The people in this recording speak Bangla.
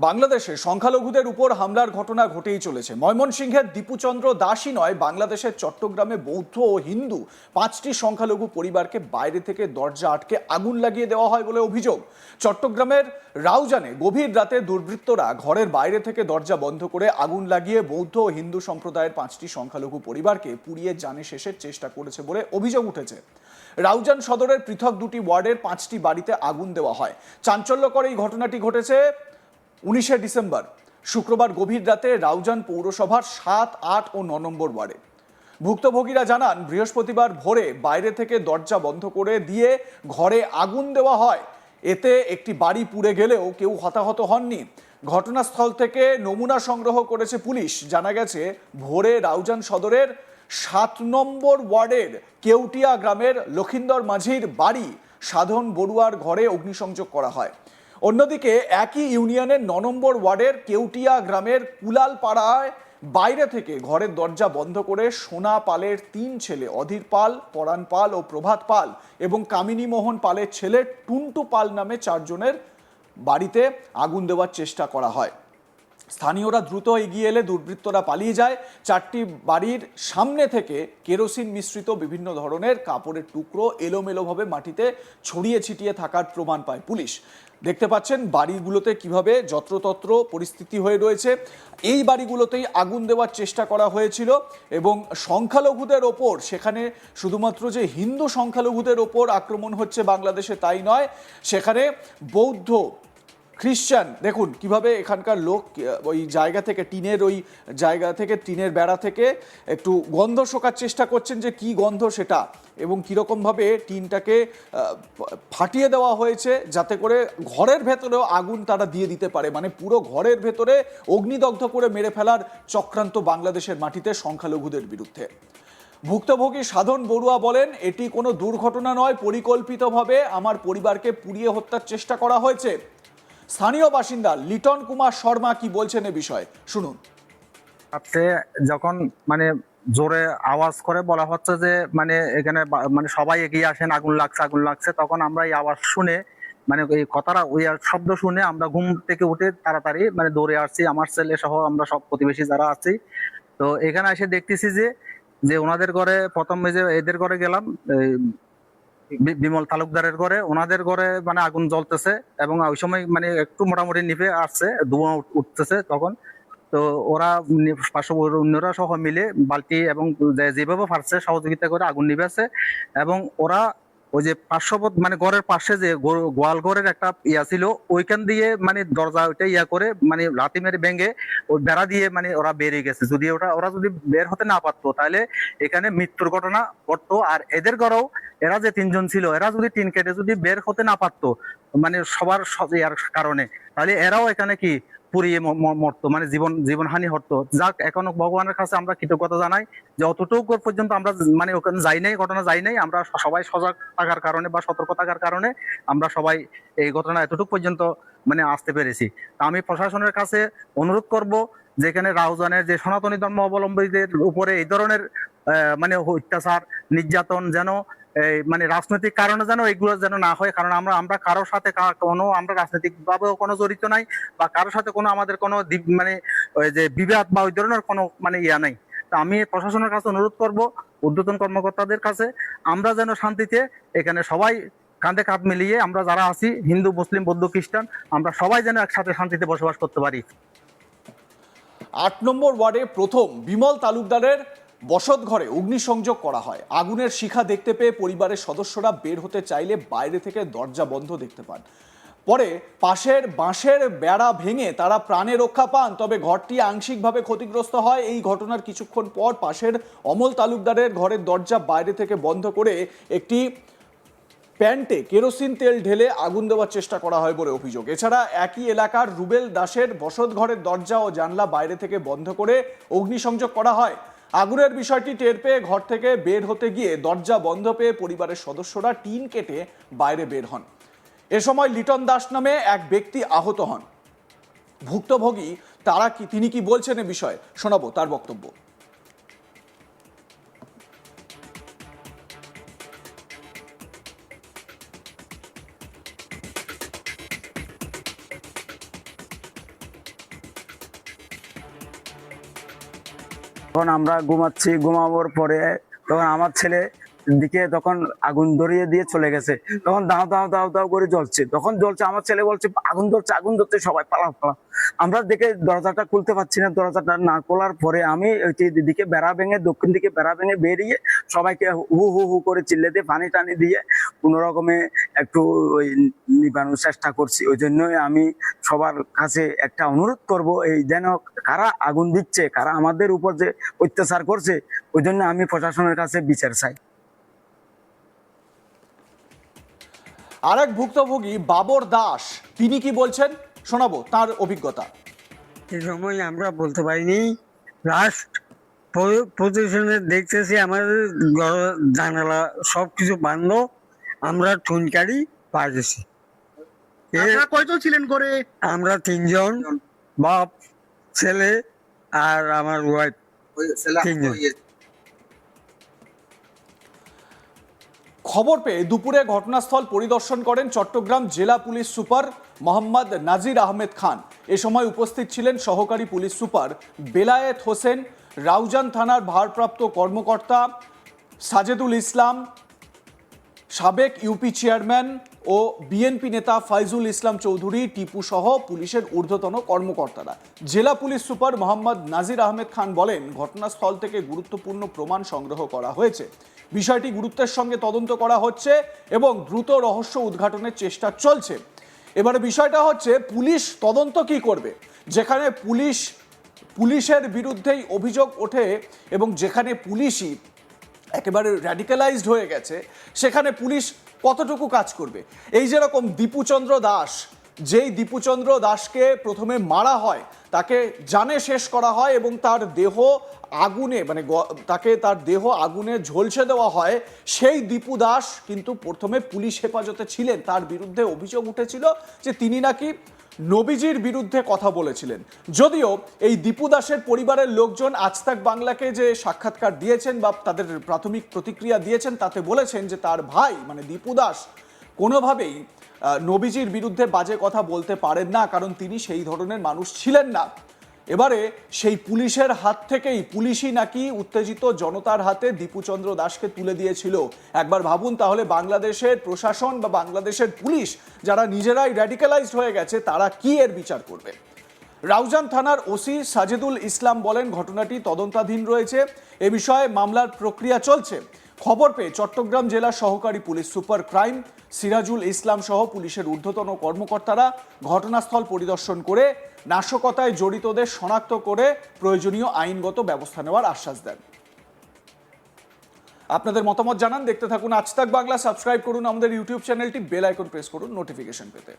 বাংলাদেশে সংখ্যালঘুদের উপর হামলার ঘটনা ঘটেই চলেছে। ময়মনসিংহের দীপুচন্দ্র দাসই নয়, বাংলাদেশের চট্টগ্রামে বৌদ্ধ ও হিন্দু 5টি সংখ্যালঘু পরিবারকে বাইরে থেকে দরজা আটকে আগুন লাগিয়ে দেওয়া হয় বলে অভিযোগ। চট্টগ্রামের রাউজানে গভীর রাতে দুর্বৃত্তরা ঘরের বাইরে থেকে দরজা বন্ধ করে আগুন লাগিয়ে বৌদ্ধ ও হিন্দু সম্প্রদায়ের 5টি সংখ্যালঘু পরিবারকে পুড়িয়ে জানে শেষের চেষ্টা করেছে বলে অভিযোগ উঠেছে। রাউজান সদরের পৃথক 2টি ওয়ার্ডের 5টি বাড়িতে আগুন দেওয়া হয়। চাঞ্চল্যকর এই ঘটনাটি ঘটেছে 19শে ডিসেম্বর শুক্রবার গভীর রাতে রাউজান পৌরসভার 7, 8 ও 9 নম্বর ওয়ার্ডে। ভুক্তভোগীরা জানান, বৃহস্পতিবার ভোরে বাইরে থেকে দরজা বন্ধ করে দিয়ে ঘরে আগুন দেওয়া হয়। এতে একটি বাড়ি পুড়ে গেলেও কেউ হতাহত হননি। ঘটনাস্থল থেকে নমুনা সংগ্রহ করেছে পুলিশ। জানা গেছে, ভোরে রাউজান সদরের 7 নম্বর ওয়ার্ডের কেউটিয়া গ্রামের লক্ষিন্দর মাঝির বাড়ি সাধন বড়ুয়ার ঘরে অগ্নিসংযোগ করা হয়। অন্যদিকে একই ইউনিয়নের 9 নম্বর ওয়ার্ডের কেউটিয়া গ্রামের কুলাল পাড়ায় বাইরে থেকে ঘরের দরজা বন্ধ করে সোনা পালের 3 ছেলে অধীর পাল, পরাণ পাল ও প্রভাত পাল এবং কামিনী মোহন পালের ছেলে টুন্টু পাল নামে 4 জনের বাড়িতে আগুন দেওয়ার চেষ্টা করা হয়। স্থানীয়রা দ্রুত এগিয়ে এলে দুর্বৃত্তরা পালিয়ে যায়। 4টি বাড়ির সামনে থেকে কেরোসিন মিশ্রিত বিভিন্ন ধরনের কাপড়ের টুকরো এলোমেলোভাবে মাটিতে ছড়িয়ে ছিটিয়ে থাকার প্রমাণ পায় পুলিশ। দেখতে পাচ্ছেন বাড়িগুলোতে কিভাবে যত্রতত্র পরিস্থিতি হয়ে রয়েছে। এই বাড়িগুলোতেই আগুন দেওয়ার চেষ্টা করা হয়েছিল এবং সংখ্যালঘুদের ওপর, সেখানে শুধুমাত্র যে হিন্দু সংখ্যালঘুদের ওপর আক্রমণ হচ্ছে বাংলাদেশে তাই নয়, সেখানে বৌদ্ধ, খ্রিস্টান, দেখুন কিভাবে এখানকার লোক ওই জায়গা থেকে টিনের বেড়া থেকে একটু গন্ধ শোকার চেষ্টা করছেন যে কি গন্ধ সেটা, এবং কীরকমভাবে টিনটাকে ফাটিয়ে দেওয়া হয়েছে যাতে করে ঘরের ভেতরেও আগুন তারা দিয়ে দিতে পারে। মানে পুরো ঘরের ভেতরে অগ্নিদগ্ধ করে মেরে ফেলার চক্রান্ত বাংলাদেশের মাটিতে সংখ্যালঘুদের বিরুদ্ধে। ভুক্তভোগী সাধন বড়ুয়া বলেন, এটি কোনো দুর্ঘটনা নয়, পরিকল্পিতভাবে আমার পরিবারকে পুড়িয়ে হত্যার চেষ্টা করা হয়েছে। স্থানীয় বাসিন্দা লিটন কুমার শর্মা কি বলছেন এ বিষয়ে শুনুন। রাত্রে যখন মানে জোরে আওয়াজ করে বলা হচ্ছে যে মানে এখানে মানে সবাই এগিয়ে আসেন, আগুন লাগছে আগুন লাগছে, তখন আমরা এই আওয়াজ শুনে মানে এই কথাটা ওই শব্দ শুনে আমরা ঘুম থেকে উঠে তাড়াতাড়ি মানে দৌড়ে আসছি, আমার ছেলে সহ আমরা সব প্রতিবেশী যারা আছি। তো এখানে এসে দেখতেছি যে যে ওনাদের ঘরে প্রথমে যে এদের ঘরে গেলাম, বিমল তালুকদারের ঘরে, ওনাদের ঘরে মানে আগুন জ্বলতেছে এবং ওই সময় মানে একটু মোটামুটি নিভে আসছে, ধোঁয়া উঠতেছে তখন। তো ওরা অন্যরা সহ মিলে বালতি এবং যেভাবে পারছে সহযোগিতা করে আগুন নিভেছে এবং ওরা ওই যে পার্শ্ববর্ত মানে ঘরের পাশে যে গোয়াল ঘরের একটা ইয়া ছিল, ওইখান দিয়ে মানে দরজা ওইটা ইয়া করে মানে লাথি মেরে ভেঙে ওই বেড়া দিয়ে মানে ওরা বেরিয়ে গেছে। যদি ওরা যদি বের হতে না পারতো তাহলে এখানে মৃত্যুর ঘটনা ঘটতো। আর এদের ঘরেও এরা যে 3জন ছিল, এরা যদি টিন কেটে যদি বের হতে না পারতো মানে সবার ইয়ার কারণে, তাহলে এরাও এখানে কি পুড়িয়ে মরতো, মানে জীবনহানি হতো। যাক, এখনো ভগবানের কাছে আমরা কৃতজ্ঞতা জানাই যে অতটুকু পর্যন্ত আমরা মানে ওখানে যাই নাই, ঘটনা যাই নাই। আমরা সবাই সজাগ থাকার কারণে বা সতর্ক থাকার কারণে আমরা সবাই এই ঘটনা এতটুকু পর্যন্ত মানে আসতে পেরেছি। আমি প্রশাসনের কাছে অনুরোধ করব, যেখানে রাউজানের যে সনাতনী ধর্ম অবলম্বীদের উপরে এই ধরনের মানে অত্যাচার নির্যাতন যেন মানে রাজনৈতিক কারণে যেন এগুলো যেন না হয়। কারণ আমরা কারোর সাথে কোনো আমরা রাজনৈতিক ভাবেও কোনো জড়িত নাই বা কারোর সাথে কোনো আমাদের কোনো মানে ওই যে বিবাদ বা ওই ধরনের কোনো মানে ইয়া নাই। তো আমি প্রশাসনের কাছে অনুরোধ করব, ঊর্ধ্বতন কর্মকর্তাদের কাছে, আমরা যেন শান্তিতে এখানে সবাই কাঁধে কাঁধ মিলিয়ে আমরা যারা আছি, হিন্দু, মুসলিম, বৌদ্ধ, খ্রিস্টান, আমরা সবাই যেন একসাথে শান্তিতে বসবাস করতে পারি। 8 নম্বর ওয়ার্ডে প্রথম বিমল তালুকদারের বসত ঘরে অগ্নিসংযোগ করা হয়। আগুনের শিখা দেখতে পেয়ে পরিবারের সদস্যরা বের হতে চাইলে বাইরে থেকে দরজা বন্ধ দেখতে পান। পরে পাশের বাঁশের বেড়া ভেঙে তারা প্রাণে রক্ষা পান, তবে ঘরটি আংশিকভাবে ক্ষতিগ্রস্ত হয়। এই ঘটনার কিছুক্ষণ পর পাশের অমল তালুকদারের ঘরের দরজা বাইরে থেকে বন্ধ করে একটি প্যান্টে কেরোসিন তেল ঢেলে আগুন দেওয়ার চেষ্টা করা হয় বলে অভিযোগ। এছাড়া একই এলাকার রুবেল দাসের বসত ঘরের দরজা ও জানলা বাইরে থেকে বন্ধ করে অগ্নিসংযোগ করা হয়। আগুনের বিষয়টি টের পেয়ে ঘর থেকে বের হতে গিয়ে দরজা বন্ধ পেয়ে পরিবারের সদস্যরা টিন কেটে বাইরে বের হন। এ সময় লিটন দাস নামে এক ব্যক্তি আহত হন। ভুক্তভোগী তিনি কি বলছেন এ বিষয়ে শোনাবো তার বক্তব্য। তখন আমরা ঘুমাচ্ছি, ঘুমানোর পরে তখন আমার ছেলে দিকে তখন আগুন ধরিয়ে দিয়ে চলে গেছে, তখন দাও দাও দাও দাও করে জ্বলছে, তখন জ্বলছে, আমার ছেলে বলছে আগুন ধরছে আগুন ধরছে, সবাই পালাও পালাও। আমরা দেখে দরজাটা খুলতে পারছি না, দরজাটা না খোলার পরে আমি ওই দিকে বেড়া ভেঙে, দক্ষিণ দিকে বেড়া ভেঙে বেরিয়ে সবাইকে হু হু হু করে চিল্লে দিয়ে পানি টানি দিয়ে কোন রকমে একটু ওই নিবানোর চেষ্টা করছি। ওই জন্যই আমি সবার কাছে একটা অনুরোধ করব, এই যেন কারা আগুন দিচ্ছে, কারা আমাদের উপর যে অত্যাচার করছে, ওই জন্য আমি প্রশাসনের কাছে বিচার চাই। আরেক ভুক্তভোগী বাবর দাস, তিনি কি বলছেন শোনাবো তার অভিজ্ঞতা। এই সময় আমরা বলতে পারিনি। লাস্ট পজিশনে দেখতেছি আমাদের জানালা সবকিছু বন্ধ, আমরা ঠুনকারি পাই গেছি। আপনারা কয়জন ছিলেন করে? আমরা 3 জন, বাপ, ছেলে আর আমার ওয়াইফ, 3 জন। খবর পেয়ে দুপুরে ঘটনাস্থল পরিদর্শন করেন চট্টগ্রাম জেলা পুলিশ সুপার মোহাম্মদ নাজির আহমেদ খান। এ সময় উপস্থিত ছিলেন সহকারী পুলিশ সুপার বেলায়েত হোসেন, রাউজান থানার ভারপ্রাপ্ত কর্মকর্তা সাজেদুল ইসলাম, সাবেক ইউপি চেয়ারম্যান ও বিএনপি নেতা ফাইজুল ইসলাম চৌধুরী, টিপু সহ পুলিশের ঊর্ধ্বতন কর্মকর্তারা। জেলা পুলিশ সুপার মোহাম্মদ নাজির আহমেদ খান বলেন, ঘটনাস্থল থেকে গুরুত্বপূর্ণ প্রমাণ সংগ্রহ করা হয়েছে, বিষয়টি গুরুত্বের সঙ্গে তদন্ত করা হচ্ছে এবং দ্রুত রহস্য উদ্ঘাটনের চেষ্টা চলছে। এবারে বিষয়টা হচ্ছে পুলিশ তদন্ত কি করবে, যেখানে পুলিশের বিরুদ্ধেই অভিযোগ ওঠে এবং যেখানে পুলিশই একেবারে র্যাডিক্যালাইজড হয়ে গেছে, সেখানে পুলিশ কতটুকু কাজ করবে। এই যেরকম দীপুচন্দ্র দাস, যেই দীপুচন্দ্র দাসকে প্রথমে মারা হয়, তাকে জানে শেষ করা হয় এবং তার দেহ আগুনে তার দেহ আগুনে ঝলসে দেওয়া হয়, সেই দীপু দাস কিন্তু প্রথমে পুলিশ হেফাজতে ছিলেন। তার বিরুদ্ধে অভিযোগ উঠেছিল যে তিনি নাকি নবীজির বিরুদ্ধে কথা বলেছিলেন। যদিও এই দীপু দাসের পরিবারের লোকজন আজ তাক বাংলাকে যে সাক্ষাৎকার দিয়েছেন বা তাদের প্রাথমিক প্রতিক্রিয়া দিয়েছেন, তাতে বলেছেন যে তার ভাই মানে দীপু দাস কোনোভাবেই নবীজির বিরুদ্ধে বাজে কথা বলতে পারেন না, কারণ তিনি সেই ধরনের মানুষ ছিলেন না। এবারে সেই পুলিশের হাত থেকেই, পুলিশই নাকি উত্তেজিত জনতার হাতে দীপুচন্দ্র দাসকে তুলে দিয়েছিল। একবার ভাবুন তাহলে, বাংলাদেশের প্রশাসন বা বাংলাদেশের পুলিশ যারা নিজেরাই র্যাডিক্যালাইজড হয়ে গেছে, তারা কি এর বিচার করবে? রাউজান থানার ওসি সাজেদুল ইসলাম বলেন, ঘটনাটি তদন্তাধীন রয়েছে, এ বিষয়ে মামলার প্রক্রিয়া চলছে। খবর পেয়ে চট্টগ্রাম জেলার সহকারী police super crime Sirajul Islam সহ পুলিশের ঊর্ধ্বতন কর্মকর্তারা ঘটনাস্থল পরিদর্শন করে নাশকতায় জড়িতদের শনাক্ত করে প্রয়োজনীয় আইনগত ব্যবস্থা নেওয়ার আশ্বাস দেন। আপনাদের মতামত জানান, দেখতে থাকুন আজ তাক বাংলা। সাবস্ক্রাইব করুন আমাদের ইউটিউব চ্যানেলটি, বেল আইকন প্রেস করুন নোটিফিকেশন পেতে।